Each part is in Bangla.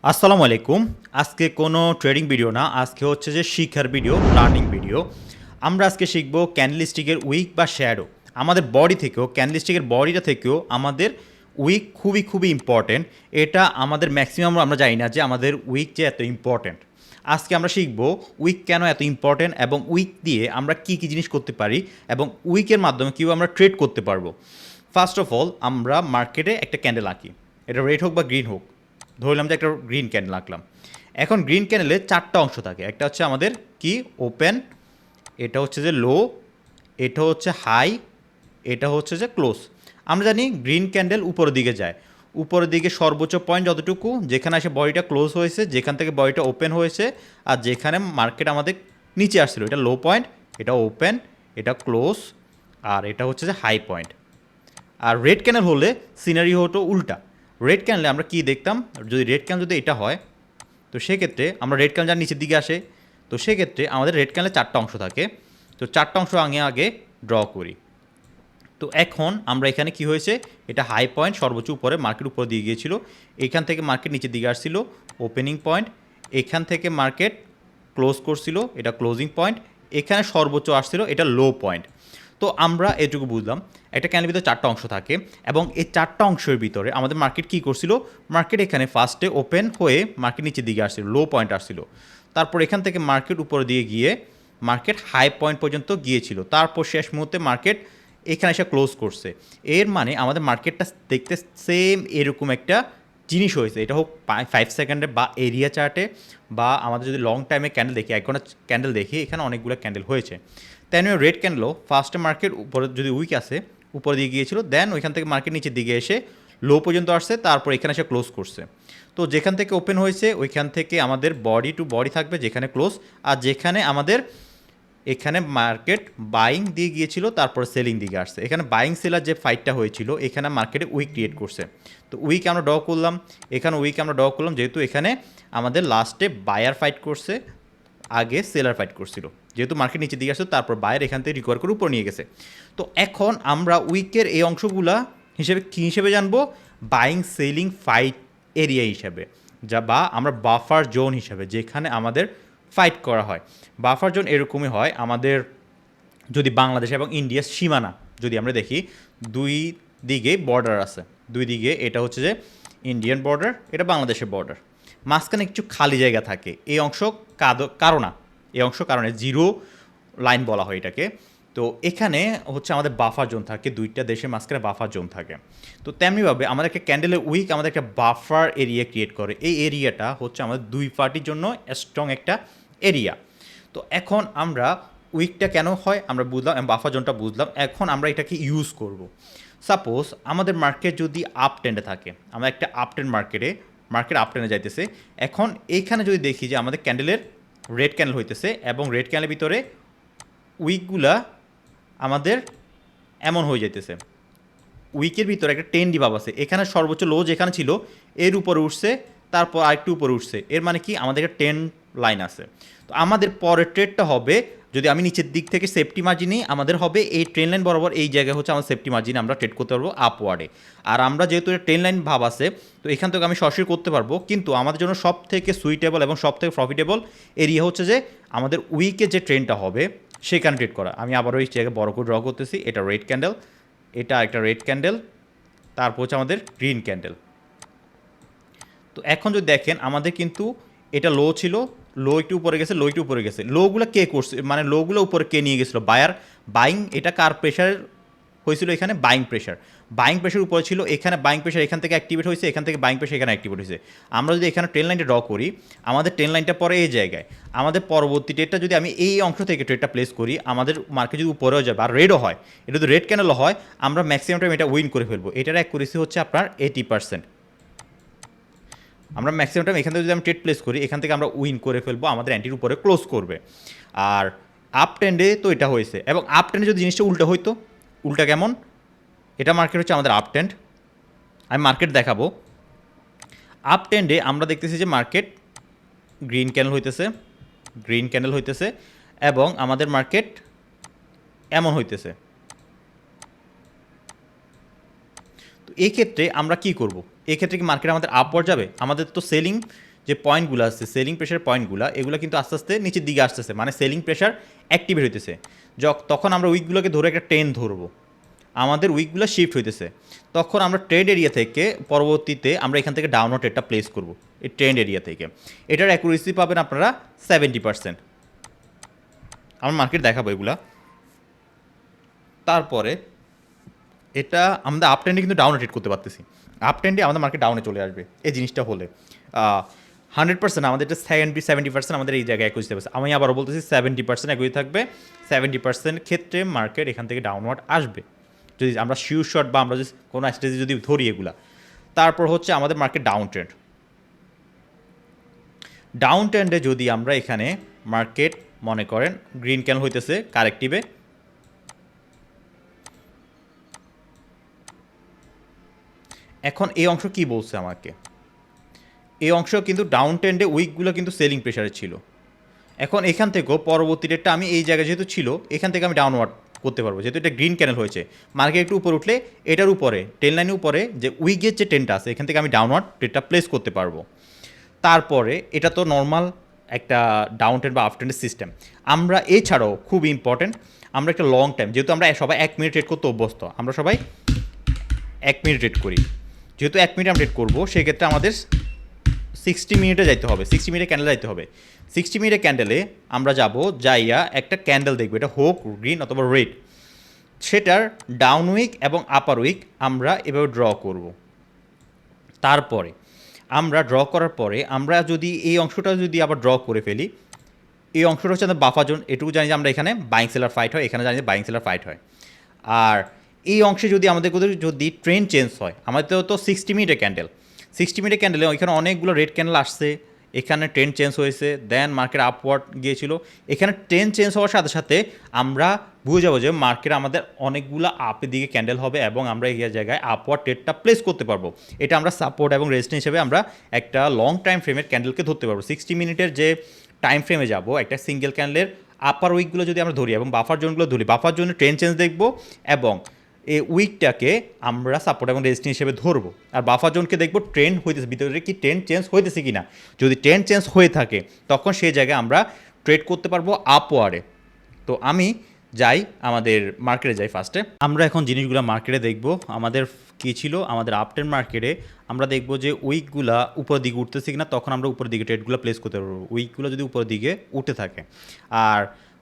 আসসালামু আলাইকুম। আজকে কোনো ট্রেডিং ভিডিও না, আজকে হচ্ছে যে শিখার ভিডিও, লার্নিং ভিডিও। আমরা আজকে শিখব ক্যান্ডেলস্টিকের উইক বা শ্যাডো। আমাদের বডি থেকেও, ক্যান্ডেলস্টিকের বডিটা থেকেও আমাদের উইক খুবই ইম্পর্টেন্ট। এটা আমাদের ম্যাক্সিমাম আমরা জানি না যে আমাদের উইক যে এত ইম্পর্টেন্ট। আজকে আমরা শিখব উইক কেন এত ইম্পর্টেন্ট এবং উইক দিয়ে আমরা কী জিনিস করতে পারি এবং উইকের মাধ্যমে কীভাবে আমরা ট্রেড করতে পারবো। ফার্স্ট অফ অল আমরা মার্কেটে একটা ক্যান্ডেল আঁকি, এটা রেড হোক বা গ্রিন হোক। ধরলাম যে একটা গ্রিন ক্যান্ডেল আঁকলাম। এখন গ্রিন ক্যান্ডেলে চারটা অংশ থাকে। একটা হচ্ছে আমাদের কি ওপেন, এটা হচ্ছে যে লো, এটা হচ্ছে হাই, এটা হচ্ছে যে ক্লোজ। আমরা জানি গ্রিন ক্যান্ডেল উপরের দিকে যায়, উপরের দিকে সর্বোচ্চ পয়েন্ট যতটুকু যেখানে এসে বডিটা ক্লোজ হয়েছে, যেখান থেকে বডিটা ওপেন হয়েছে, আর যেখানে মার্কেট আমাদের নিচে আসছিল এটা লো পয়েন্ট, এটা ওপেন, এটা ক্লোজ, আর এটা হচ্ছে যে হাই পয়েন্ট। আর রেড ক্যান্ডেল হলে সিনারি হতো উল্টা। রেড ক্যান্ডেলে আমরা কী দেখতাম, যদি রেড ক্যান্ডেল যদি এটা হয় তো সেক্ষেত্রে আমরা রেড ক্যান্ডেল যার নিচের দিকে আসে, তো সেক্ষেত্রে আমাদের রেড ক্যান্ডেলে চারটা অংশ থাকে। তো চারটা অংশ আগে ড্র করি। তো এখন আমরা এখানে কি হয়েছে, এটা হাই পয়েন্ট সর্বোচ্চ উপরে, মার্কেট উপরে দিয়ে গিয়েছিল, এখান থেকে মার্কেট নিচের দিকে আসছিল ওপেনিং পয়েন্ট, এখান থেকে মার্কেট ক্লোজ করছিল, এটা ক্লোজিং পয়েন্ট, এখানে সর্বোচ্চ আসছিল, এটা লো পয়েন্ট। তো আমরা এটুকু বুঝলাম একটা ক্যান্ডেলের ভিতরে চারটা অংশ থাকে এবং এই চারটা অংশের ভিতরে আমাদের মার্কেট কী করছিল, মার্কেট এখানে ফার্স্টে ওপেন হয়ে মার্কেট নিচের দিকে আসছিল, লো পয়েন্ট আসছিল, তারপর এখান থেকে মার্কেট উপরে দিয়ে গিয়ে মার্কেট হাই পয়েন্ট পর্যন্ত গিয়েছিল, তারপর শেষ মুহূর্তে মার্কেট এখানে এসে ক্লোজ করছে। এর মানে আমাদের মার্কেটটা দেখতে সেম এরকম একটা জিনিস হয়েছে, এটা হোক 5 সেকেন্ডে বা এরিয়া চার্টে, বা আমাদের যদি লং টাইমে ক্যান্ডেল দেখি, এক ঘন্টা ক্যান্ডেল দেখি, এখানে অনেকগুলো ক্যান্ডেল হয়েছে। তেন রেড ক্যান্ডেলও ফার্স্টে মার্কেট উপরে যদি উইক আসে উপরে দিয়ে গিয়েছিল, দেন ওইখান থেকে মার্কেট নিচের দিকে এসে লো পর্যন্ত আসছে, তারপর এখানে এসে ক্লোজ করছে। তো যেখান থেকে ওপেন হয়েছে ওইখান থেকে আমাদের বডি টু বডি থাকবে, যেখানে ক্লোজ, আর যেখানে আমাদের এখানে মার্কেট বাইং দিয়ে গিয়েছিল তারপর সেলিং দিকে আসছে, এখানে বাইং সেলার যে ফাইটটা হয়েছিল এখানে মার্কেটে উইক ক্রিয়েট করছে। তো উইক আমরা ড্র করলাম, এখানে উইক আমরা ড্র করলাম, যেহেতু এখানে আমাদের লাস্টে বায়ার ফাইট করছে, আগে সেলার ফাইট করছিল, যেহেতু মার্কেট নিচের দিকে আসছে তারপর বায়ার এখান থেকে রিকভার করে উপর নিয়ে গেছে। তো এখন আমরা উইকের এই অংশগুলা হিসেবে কী হিসেবে জানবো, বাইং সেলিং ফাইট এরিয়া হিসাবে, যা বা আমরা বাফার জোন হিসাবে, যেখানে আমাদের ফাইট করা হয়। বাফার জোন এরকমই হয় আমাদের, যদি বাংলাদেশ এবং ইন্ডিয়ার সীমানা যদি আমরা দেখি, দুই দিকে বর্ডার আছে, দুই দিকে, এটা হচ্ছে যে ইন্ডিয়ান বর্ডার, এটা বাংলাদেশের বর্ডার, মাঝখানে কিছু খালি জায়গা থাকে, এই অংশ কারণা, এই অংশ কারণে জিরো লাইন বলা হয় এটাকে। তো এখানে হচ্ছে আমাদের বাফার জোন থাকে, দুইটা দেশের মাঝখানে বাফার জোন থাকে। তো তেমনিভাবে আমাদের একটা ক্যান্ডেলের উইক আমাদের একটা বাফার এরিয়া ক্রিয়েট করে, এই এরিয়াটা হচ্ছে আমাদের দুই পার্টির জন্য স্ট্রং একটা এরিয়া। তো এখন আমরা উইকটা কেন হয় আমরা বুঝলাম, বাফার জোনটা বুঝলাম, এখন আমরা এটাকে ইউজ করব। সাপোজ আমাদের মার্কেট যদি আপ ট্রেন্ডে থাকে, আমরা একটা আপ ট্রেন্ড মার্কেট আপ ট্রেন্ডে যাইতেছে, এখন এইখানে যদি দেখি যে আমাদের ক্যান্ডেলের রেড ক্যান্ডেল হইতেছে এবং রেড ক্যান্ডেলের ভিতরে উইকগুলা আমাদের এমন হয়ে যাইতেছে, উইকের ভিতরে একটা টেন্ডি ভাব আছে, এখানে সর্বোচ্চ লো যেখানে ছিল এর উপরে উঠছে, তারপর আরেকটু উপরে উঠছে, এর মানে কি আমাদের একটা টেন লাইন আছে। তো আমাদের পরের ট্রেডটা হবে, যদি আমি নিচের দিক থেকে সেফটি মার্জিন নিই, আমাদের হবে এই ট্রেন লাইন বরাবর, এই জায়গায় হচ্ছে আমার সেফটি মার্জিন, আমরা ট্রেড করতে পারবো আপওয়ার্ডে। আর আমরা যেহেতু ট্রেন লাইন ভাব আছে, তো এখান থেকে আমি সরাসরি করতে পারবো, কিন্তু আমাদের জন্য সব থেকে সুইটেবল এবং সব থেকে প্রফিটেবল এরিয়া হচ্ছে যে আমাদের উইকে যে ট্রেনটা হবে সেখানে ট্রেড করা। আমি আবারও এই জায়গায় বড় করে ড্র করতেছি, এটা রেড ক্যান্ডেল, এটা একটা রেড ক্যান্ডেল, তারপর হচ্ছে আমাদের গ্রিন ক্যান্ডেল। তো এখন যদি দেখেন আমাদের কিন্তু এটা লো ছিল, লো একটু উপরে গেছে, লো একটু উপরে গেছে, লোগুলো কে করছে, মানে লোগুলো উপরে কে নিয়ে গেছিলো, বায়ার বাইং, এটা কার প্রেশার হয়েছিল, এখানে বাইং প্রেশার উপরে ছিল, এখানে বাইং প্রেশার এখান থেকে অ্যাক্টিভেট হয়েছে, এখান থেকে বাইং প্রেশার এখানে অ্যাক্টিভেট হয়েছে। আমরা যদি এখানে ট্রেন লাইনটা ড্র করি, আমাদের ট্রেন লাইনটা পরে এই জায়গায়, আমাদের পরবর্তী ট্রেডটা যদি আমি এই অংশ থেকে ট্রেডটা প্লেস করি, আমাদের মার্কেট যদি উপরেও যাবে আর রেডও হয়, এটা যদি রেড ক্যান্ডেলও হয়, আমরা ম্যাক্সিমাম টাইম এটা উইন করে ফেলবো। এটার অ্যাকুরেসি হচ্ছে আপনার 80%। আমরা ম্যাক্সিমাম টাইম এখান থেকে যদি আমি ট্রেড প্লেস করি, এখান থেকে আমরা উইন করে ফেলবো, আমাদের অ্যান্টির উপরে ক্লোজ করবে। আর আপ ট্রেন্ডে তো এটা হয়েছে, এবং আপ ট্রেন্ডে যদি জিনিসটা উল্টো হইতো, উল্টা কেমন, এটা মার্কেট হচ্ছে আমাদের আপ ট্রেন্ড, আমি মার্কেট দেখাবো। আপ ট্রেন্ডে আমরা দেখতেছি যে মার্কেট গ্রিন ক্যান্ডেল হইতেছে এবং আমাদের মার্কেট এমন হইতেছে। তো এই ক্ষেত্রে আমরা কি করব, এই ক্ষেত্রে কি মার্কেট আমাদের আপওয়ার্ড যাবে, আমাদের তো সেলিং যে পয়েন্টগুলো আছে সেলিং প্রেশার পয়েন্টগুলো, এগুলো কিন্তু আস্তে আস্তে নিচের দিকে আসতেছে, মানে সেলিং প্রেশার অ্যাক্টিভেট হইতেছে। তখন আমরা উইকগুলোকে ধরে একটা ট্রেন ধরবো, আমাদের উইকগুলো শিফট হইতেছে। তখন আমরা ট্রেন্ড এরিয়া থেকে পরবর্তীতে আমরা এখান থেকে ডাউনওয়ার্ড ট্রেডটা প্লেস করব এই ট্রেন্ড এরিয়া থেকে। এটার অ্যাকুরেসি পাবেন আপনারা 70%। আমার মার্কেট দেখাবো এগুলা। তারপরে এটা আমরা আপ ট্রেন্ডে কিন্তু ডাউনে ট্রেড করতে পারতেছি, আপ ট্রেন্ডে আমাদের মার্কেট ডাউনে চলে আসবে এই জিনিসটা হলে। 100% আমাদের এটা 70% আমাদের এই জায়গায় একই থাকবে। আমি আবারও বলতেছি 70% একই থাকবে। 70% ক্ষেত্রে মার্কেট এখান থেকে ডাউনওয়ার্ড আসবে যদি আমরা শিওর শট বা আমরা যদি কোনো স্ট্র্যাটেজি যদি ধরি এগুলা। তারপর হচ্ছে আমাদের মার্কেট ডাউন ট্রেন্ড। ডাউন ট্রেন্ডে যদি আমরা এখানে মার্কেট মনে করেন গ্রিন ক্যান্ডেল হইতেছে কারেক্টিভে, এখন এই অংশ কি বলছে আমাকে, এই অংশ কিন্তু ডাউন ট্রেন্ডে উইকগুলো কিন্তু সেলিং প্রেশারে ছিল। এখন এখান থেকেও পরবর্তী ডেটটা আমি এই জায়গায় যেহেতু ছিল এখান থেকে আমি ডাউনওয়ার্ড করতে পারবো, যেহেতু এটা গ্রিন ক্যান্ডেল হয়েছে। মার্কেট একটু উপরে উঠলে এটার উপরে টেন লাইনের উপরে যে উইকের যে ট্রেনটা আছে এখান থেকে আমি ডাউনওয়ার্ড ট্রেডটা প্লেস করতে পারবো। তারপরে এটা তো নর্মাল একটা ডাউন ট্রেন্ড বা আপ ট্রেন্ডের সিস্টেম। আমরা এছাড়াও খুব ইম্পর্টেন্ট, আমরা একটা লং টাইম, যেহেতু আমরা সবাই 1 মিনিট ট্রেড করতে অভ্যস্ত, আমরা সবাই 1 মিনিট ট্রেড করি, যেহেতু 1 মিনিট আমরা ট্রেড করবো সেক্ষেত্রে আমাদের 60 মিনিটে যাইতে হবে, 60 মিনিটে ক্যান্ডেল যাইতে হবে। 60 মিনিটে ক্যান্ডেলে আমরা যাব, যাইয়া একটা ক্যান্ডেল দেখবো, এটা হোক গ্রিন অথবা রেড, সেটার ডাউন উইক এবং আপার উইক আমরা এভাবে ড্র করব। তারপরে আমরা ড্র করার পরে আমরা যদি এই অংশটা যদি আবার ড্র করে ফেলি, এই অংশটা হচ্ছে আমাদের বাফার জোন। এটুকু জানি যে আমরা এখানে বাইং সেলার ফাইট হয়, এখানে জানি যে বাইং সেলার ফাইট হয়। আর এই অংশে যদি আমাদের যদি ট্রেন্ড চেঞ্জ হয়, আমাদের তো 60 মিনিটের ক্যান্ডেল, 60 মিনিটের ক্যান্ডেলে এখানে অনেকগুলো রেড ক্যান্ডেল আসছে, এখানে ট্রেন্ড চেঞ্জ হয়েছে, দেন মার্কেট আপওয়ার্ড গিয়েছিল। এখানে ট্রেন্ড চেঞ্জ হওয়ার সাথে সাথে আমরা বুঝে যাবো যে মার্কেট আমাদের অনেকগুলো আপের দিকে ক্যান্ডেল হবে এবং আমরা এই জায়গায় আপওয়ার্ড ট্রেডটা প্লেস করতে পারবো। এটা আমরা সাপোর্ট এবং রেজিস্ট্যান্স হিসেবে আমরা একটা লং টাইম ফ্রেমের ক্যান্ডেলকে ধরতে পারবো। 60 মিনিটের যে টাইম ফ্রেমে যাব একটা সিঙ্গেল ক্যান্ডেলের আপার উইকগুলো যদি আমরা ধরি এবং বাফার জোনগুলো ধরি, বাফার জোনে ট্রেন্ড চেঞ্জ দেখবো এবং এই উইকটাকে আমরা সাপোর্ট এবং রেজিস্ট্যান্স হিসেবে ধরবো। আর বাফার জোনকে দেখবো ট্রেন্ড হইতেছে, ভিতরে কি ট্রেন্ড চেঞ্জ হইতেছে কি না। যদি ট্রেন্ড চেঞ্জ হয়ে থাকে তখন সেই জায়গায় আমরা ট্রেড করতে পারবো আপওয়ার্ডে। তো আমি যাই আমাদের মার্কেটে যাই ফার্স্টে। আমরা এখন জিনিসগুলো মার্কেটে দেখবো আমাদের কী ছিল। আমাদের আপট্রেন্ড মার্কেটে আমরা দেখবো যে উইকগুলা উপরের দিকে উঠতেছে কিনা, তখন আমরা উপরের দিকে ট্রেডগুলো প্লেস করতে পারবো। উইকগুলো যদি উপরের দিকে উঠে থাকে আর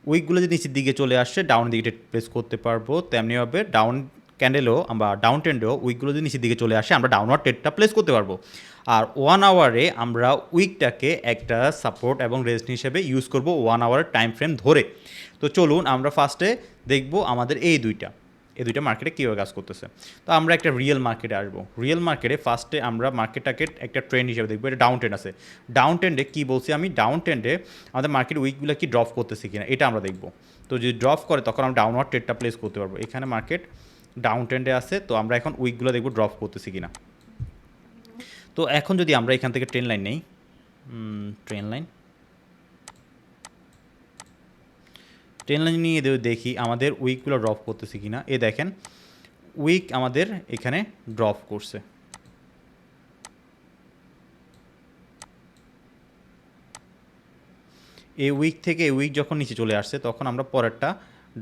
উইকগুলো যদি নিচের দিকে চলে আসে ডাউন দিকে ট্রেড প্লেস করতে পারবো। তেমনিভাবে ডাউন ক্যান্ডেলও আমরা ডাউন ট্রেন্ডেও উইকগুলো যদি নিচের দিকে চলে আসে আমরা ডাউনওয়ার্ড ট্রেডটা প্লেস করতে পারবো। আর 1 আওয়ারে আমরা উইকটাকে একটা সাপোর্ট এবং রেজিস্ট্যান্স হিসেবে ইউজ করব 1 আওয়ারের টাইম ফ্রেম ধরে। তো চলুন আমরা ফার্স্টে দেখবো আমাদের এই দুইটা মার্কেটে কীভাবে কাজ করতেছে। তো আমরা একটা রিয়েল মার্কেটে আসবো। রিয়েল মার্কেটে ফার্স্টে আমরা মার্কেটটাকে একটা ট্রেন্ড হিসেবে দেখবো, এটা ডাউন ট্রেন্ড আছে। ডাউন ট্রেন্ডে কী বলছি আমি, ডাউন ট্রেন্ডে আমাদের মার্কেট উইকগুলো কি ড্রপ করতেছে কিনা এটা আমরা দেখবো। তো যদি ড্রপ করে তখন আমরা ডাউনওয়ার্ড ট্রেডটা প্লেস করতে পারবো। এখানে মার্কেট ডাউন ট্রেন্ডে আছে, তো আমরা এখন উইকগুলো দেখবো ড্রপ করতেছি কিনা। তো এখন যদি আমরা এখান থেকে ট্রেন লাইন নেই, ট্রেন লাইন নিয়ে দেখি আমাদের উইকগুলো ড্রপ করতেছে কিনা। এ দেখেন উইক আমাদের এখানে ড্রপ করছে। এই উইক থেকে এই উইক যখন নিচে চলে আসছে তখন আমরা পরেরটা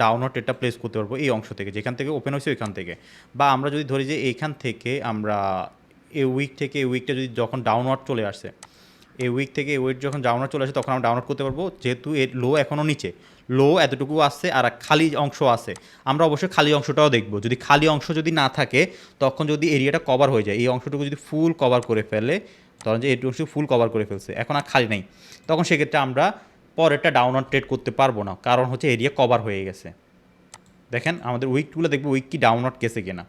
ডাউনওয়ার্ড ট্রেডটা প্লেস করতে পারবো এই অংশ থেকে, যেখান থেকে ওপেন হয়েছে ওইখান থেকে। বা আমরা যদি ধরি যে এইখান থেকে আমরা এই উইক থেকে এই উইকটা যদি যখন ডাউনওয়ার্ড চলে আসে, এই উইক থেকে এই উইক যখন ডাউনওয়ার্ড চলে আসে তখন আমরা ডাউনলোড করতে পারবো, যেহেতু এর লো এখনও নিচে, লো এতটুকু আসছে আর খালি অংশ আছে। আমরা অবশ্যই খালি অংশটাও দেখবো। যদি খালি অংশ যদি না থাকে তখন যদি এরিয়াটা কভার হয়ে যায়, এই অংশটুকু যদি ফুল কভার করে ফেলে, ধরেন যে এইটুকু ফুল কভার করে ফেলছে এখন আর খালি নেই, তখন সেক্ষেত্রে আমরা পরেরটা ডাউনওয়ার্ড ট্রেড করতে পারবো না, কারণ হচ্ছে এরিয়া কভার হয়ে গেছে। দেখেন আমাদের উইকগুলো দেখবো উইক কি ডাউনওয়ার্ড কেসে কিনা,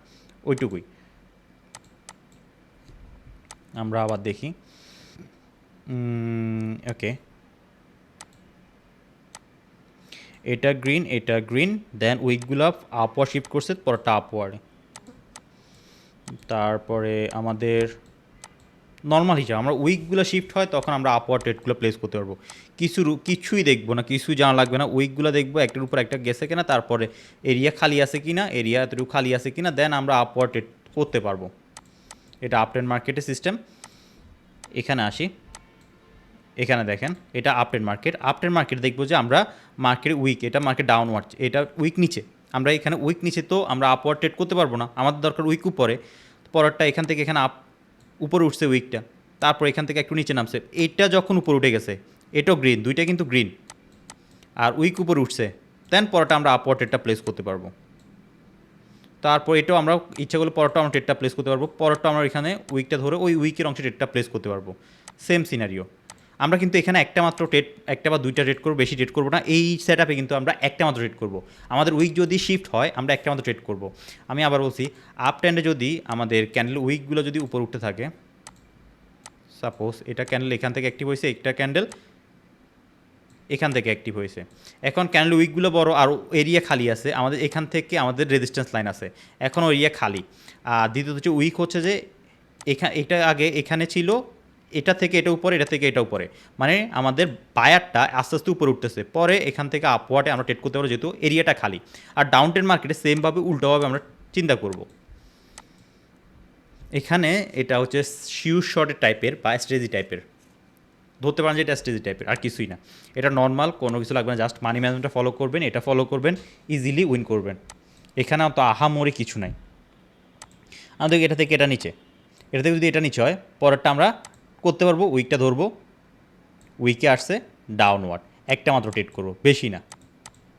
ওইটুকুই। আমরা আবার দেখি, ওকে এটা গ্রিন, দেন উইকগুলো আপওয়ার্ড শিফট করছে, পরটা আপওয়ার্ডে। তারপরে আমাদের নর্মাল হিসাবে আমরা উইকগুলো শিফট হয় তখন আমরা আপওয়ার্ড ট্রেডগুলো প্লেস করতে পারবো। কিছুই দেখবো না, কিছুই জানা লাগবে না, উইকগুলো দেখবো একটার উপর একটা গেছে কিনা, তারপরে এরিয়া খালি আছে কিনা, এরিয়া এতটুকু খালি আছে কিনা, দেন আমরা আপওয়ার্ড ট্রেড করতে পারবো। এটা আপট্রেন্ড মার্কেটের সিস্টেম। এখানে আসি, এখানে দেখেন এটা আপ ট্রেন্ড মার্কেট দেখবো যে আমরা মার্কেট উইক, এটা মার্কেট ডাউনওয়ার্ড, এটা উইক নিচে, আমরা এখানে উইক নিচে তো আমরা আপওয়ার্ড ট্রেড করতে পারবো না, আমাদের দরকার উইক উপরে। পরেরটা এখান থেকে এখানে উপরে উঠছে উইকটা, তারপর এখান থেকে একটু নিচে নামছে, এটা যখন উপরে উঠে গেছে, এটাও গ্রিন, দুইটা কিন্তু গ্রিন, আর উইক উপরে উঠছে, দেন পরেরটা আমরা আপওয়ার্ড ট্রেডটা প্লেস করতে পারবো। তারপর এটাও আমরা ইচ্ছা করলে পরেরটা আমরা ট্রেডটা প্লেস করতে পারবো, পরেরটা আমরা এখানে উইকটা ধরে ওই উইকের অংশে ট্রেডটা প্লেস করতে পারবো। সেম সিনারিও, আমরা কিন্তু এখানে একটা মাত্র ট্রেড, একটা বা দুইটা ট্রেড করবো, বেশি ট্রেড করবো না। এই সেট আপে কিন্তু আমরা একটা মাত্র ট্রেড করবো, আমাদের উইক যদি শিফট হয় আমরা একটা মাত্র ট্রেড করবো। আমি আবার বলছি, আপ ট্রেন্ডে যদি আমাদের ক্যান্ডেল উইকগুলো যদি উপর উঠতে থাকে, সাপোজ এটা ক্যান্ডেল এখান থেকে অ্যাক্টিভ হয়েছে, একটা ক্যান্ডেল এখান থেকে অ্যাক্টিভ হয়েছে, এখন ক্যান্ডেল উইকগুলো বড় আর এরিয়া খালি আছে, আমাদের এখান থেকে আমাদের রেজিস্ট্যান্স লাইন আছে, এখনও এরিয়া খালি। আর দ্বিতীয়ত হচ্ছে উইক হচ্ছে যে এটা আগে এখানে ছিল, এটা থেকে এটা উপরে, এটা থেকে এটা উপরে, মানে আমাদের বায়ারটা আস্তে আস্তে উপরে উঠতেছে, পরে এখান থেকে আপওয়ার্ডে আমরা ট্রেড করতে পারবো যেহেতু এরিয়াটা খালি। আর ডাউন ট্রেন্ড মার্কেটে সেমভাবে উল্টোভাবে আমরা চিন্তা করব। এখানে এটা হচ্ছে শিউ শর্টের টাইপের বা স্ট্রেজি টাইপের, ধরতে পারেন যে এটা স্ট্রেজি টাইপের, আর কিছুই না, এটা নর্মাল, কোনো কিছু লাগবে না, জাস্ট মানি ম্যানেজমেন্টটা ফলো করবেন, এটা ফলো করবেন, ইজিলি উইন করবেন। এখানে তো আহামরি কিছু নাই। আমাদের এটা থেকে এটা নিচে, এটা থেকে যদি এটা নিচে হয়, পরেরটা আমরা করতে পারবো, উইকটা ধরবো, উইকে আসছে ডাউনওয়ার্ড, একটা মাত্র ট্রেড করবো, বেশি না,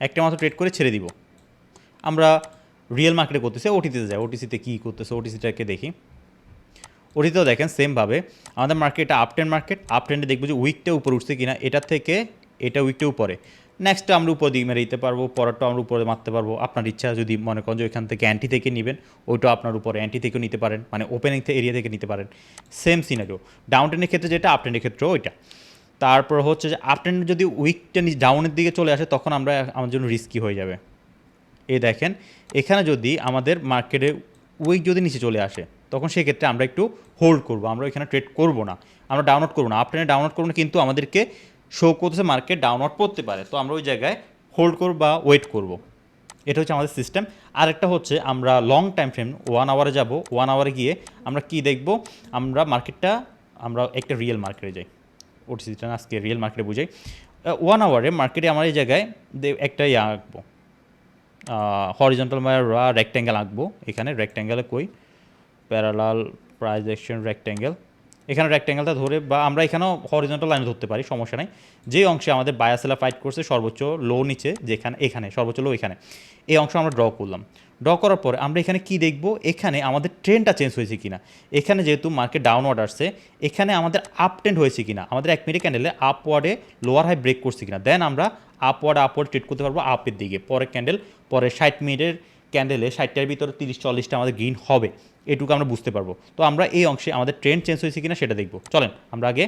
একটা মাত্র ট্রেড করে ছেড়ে দিব। আমরা রিয়েল মার্কেটে করতেছি, ওটিসিতে যাই, ওটিসিতে কী করতেছে ওটিসিটাকে দেখি। ওটিতেও দেখেন সেমভাবে আমাদের মার্কেট আপ ট্রেন্ডে দেখবো যে উইকটা উপরে উঠছে কিনা, এটার থেকে এটা উইকটা উপরে, নেক্সটটা আমরা উপর দিকে মেরে দিতে পারবো, পরেরটা আমরা উপরে মারতে পারবো, আপনার ইচ্ছা। যদি মনে করেন যে ওইখান থেকে অ্যান্টি থেকে নেবেন, ওইটা আপনার উপরে অ্যান্টি থেকেও নিতে পারেন, মানে ওপেনিং এরিয়া থেকে নিতে পারেন। সেম সিনারিও ডাউন ট্রেন্ডের ক্ষেত্রে যেটা, আপ ট্রেন্ডের ক্ষেত্রেও ওইটা। তারপর হচ্ছে যে আপ ট্রেন্ড যদি উইকটা ডাউনের দিকে চলে আসে, তখন আমরা আমার জন্য রিস্কি হয়ে যাবে। এই দেখেন এখানে যদি আমাদের মার্কেটে উইক যদি নিচে চলে আসে, তখন সেক্ষেত্রে আমরা একটু হোল্ড করবো, আমরা এখানে ট্রেড করবো না, আমরা ডাউনলোড করবো না, আপ ট্রেন্ডে ডাউনলোড করবো না, কিন্তু আমাদেরকে শো করতেছে মার্কেট ডাউনলোড করতে পারে, তো আমরা ওই জায়গায় হোল্ড করবো বা ওয়েট করব। এটা হচ্ছে আমাদের সিস্টেম। আরেকটা হচ্ছে আমরা লং টাইম ফ্রেম 1 আওয়ারে যাব, 1 আওয়ারে গিয়ে আমরা কি দেখব, আমরা মার্কেটটা আমরা একটা রিয়েল মার্কেটে যাই, ওটিসিটা আজকে রিয়েল মার্কেটে বুঝাই। 1 আওয়ারে মার্কেটে আমার এই জায়গায় একটা আঁকবো, হরিজন্টাল বা রেক্ট্যাঙ্গেল আঁকবো, এখানে রেক্ট্যাঙ্গেলে কই প্যারালাল প্রাইস অ্যাকশন রেক্ট্যাঙ্গেল, এখানে রেক্ট্যাঙ্গেলটা ধরে, বা আমরা এখানেও হরিজন্টাল লাইনে ধরতে পারি, সমস্যা নাই। যে অংশে আমাদের বায়াসেলা ফাইট করছে সর্বোচ্চ লো নিচে, যেখানে এখানে সর্বোচ্চ লো এখানে, এই অংশ আমরা ড্র করলাম। ড্র করার পরে আমরা এখানে কি দেখব, এখানে আমাদের ট্রেন্ডটা চেঞ্জ হয়েছে কিনা, এখানে যেহেতু মার্কেট ডাউনওয়ার্ড আসছে, এখানে আমাদের আপ ট্রেন্ড হয়েছে কিনা, আমাদের 1 মিনিট ক্যান্ডেলে আপওয়ার্ডে লোয়ার হাই ব্রেক করছে কিনা, দেন আমরা আপওয়ার্ড ট্রেড করতে পারবো আপের দিকে। পরের ক্যান্ডেল, পরে 60 মিনিটের ক্যান্ডেলে 60টার ভিতরে 30-40টা আমাদের গ্রিন হবে, এটুকু আমরা বুঝতে পারবো। তো আমরা এই অংশে আমাদের ট্রেন্ড চেঞ্জ হয়েছে কিনা সেটা দেখবো। চলেন আমরা আগে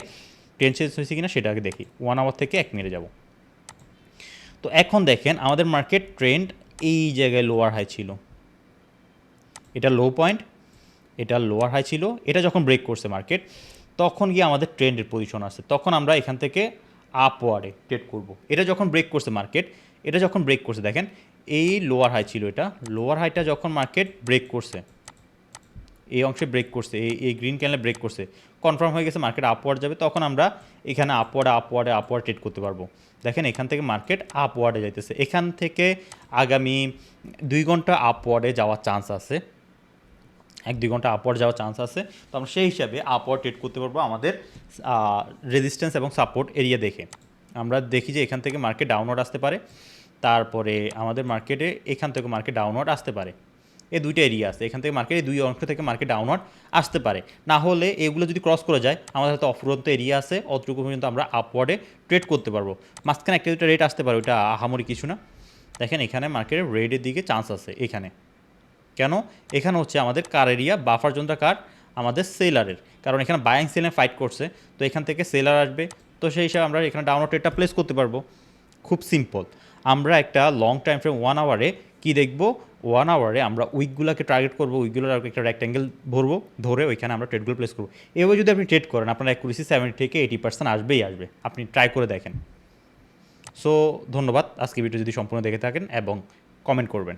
ট্রেন্ড চেঞ্জ হয়েছে কিনা সেটা আগে দেখি। 1 আওয়ার থেকে 1 মিনিটে যাব। তো এখন দেখেন আমাদের মার্কেট ট্রেন্ড এই জায়গায় লোয়ার হাই ছিল, এটা লো পয়েন্ট, এটা লোয়ার হাই ছিল, এটা যখন ব্রেক করছে মার্কেট, তখন গিয়ে আমাদের ট্রেন্ডের পজিশন আসছে, তখন আমরা এখান থেকে আপওয়ার্ডে ট্রেড করব। এটা যখন ব্রেক করছে মার্কেট, এটা যখন ব্রেক করছে দেখেন এই লোয়ার হাই ছিল, এটা লোয়ার হাইটা যখন মার্কেট ব্রেক করছে, এই অংশে ব্রেক করছে, এই গ্রিন ক্যান্ডেলে ব্রেক করছে, কনফার্ম হয়ে গেছে মার্কেট আপওয়ার্ড যাবে, তখন আমরা এখানে আপওয়ার্ড ট্রেড করতে পারবো। দেখেন এখান থেকে মার্কেট আপওয়ার্ডে যাইতেছে, এখান থেকে আগামী 2 ঘন্টা আপওয়ার্ডে যাওয়ার চান্স আছে, 1-2 ঘন্টা আপওয়ার্ড যাওয়ার চান্স আছে। তো আমরা সেই হিসাবে আপওয়ার্ড ট্রেড করতে পারবো আমাদের রেজিস্ট্যান্স এবং সাপোর্ট এরিয়া দেখে। আমরা দেখি যে এখান থেকে মার্কেট ডাউনওয়ার্ড আসতে পারে, তারপরে আমাদের মার্কেটে এখান থেকে মার্কেট ডাউনওয়ার্ড আসতে পারে, এই দুইটা এরিয়া আছে, এখান থেকে মার্কেট এই দুই অংশ থেকে মার্কেট ডাউনওয়ার্ড আসতে পারে। না হলে এগুলো যদি ক্রস করে যায়, আমাদের হয়তো অফুরন্ত এরিয়া আছে, অতটুকু পর্যন্ত আমরা আপওয়ার্ডে ট্রেড করতে পারবো। মাঝখানে একটা দুটো রেট আসতে পারে, ওইটা আহামরি কিছু না। দেখেন এখানে মার্কেটের রেডের দিকে চান্স আছে এখানে, কেন এখানে হচ্ছে আমাদের কার এরিয়া, বাফার জোনটা কার, আমাদের সেলারের, কারণ এখানে বাইং সেলে ফাইট করছে, তো এখান থেকে সেলার আসবে, তো সেই হিসাবে আমরা এখানে ডাউনওয়ার্ড ট্রেডটা প্লেস করতে পারবো। খুব সিম্পল। আমরা একটা লং টাইম ফ্রেম 1 আওয়ারে কী দেখব, 1 আওয়ারে আমরা উইকগুলোকে টার্গেট করবো, উইকগুলোর একটা রেক্ট্যাঙ্গেল ধরবো, ধরে ওইখানে আমরা ট্রেডগুলো প্লেস করবো। এভাবে যদি আপনি ট্রেড করেন, আপনার অ্যাকুরেসি 70 থেকে 80% আসবেই আসবে, আপনি ট্রাই করে দেখেন। সো ধন্যবাদ, আজকে ভিডিও যদি সম্পূর্ণ দেখে থাকেন এবং কমেন্ট করবেন।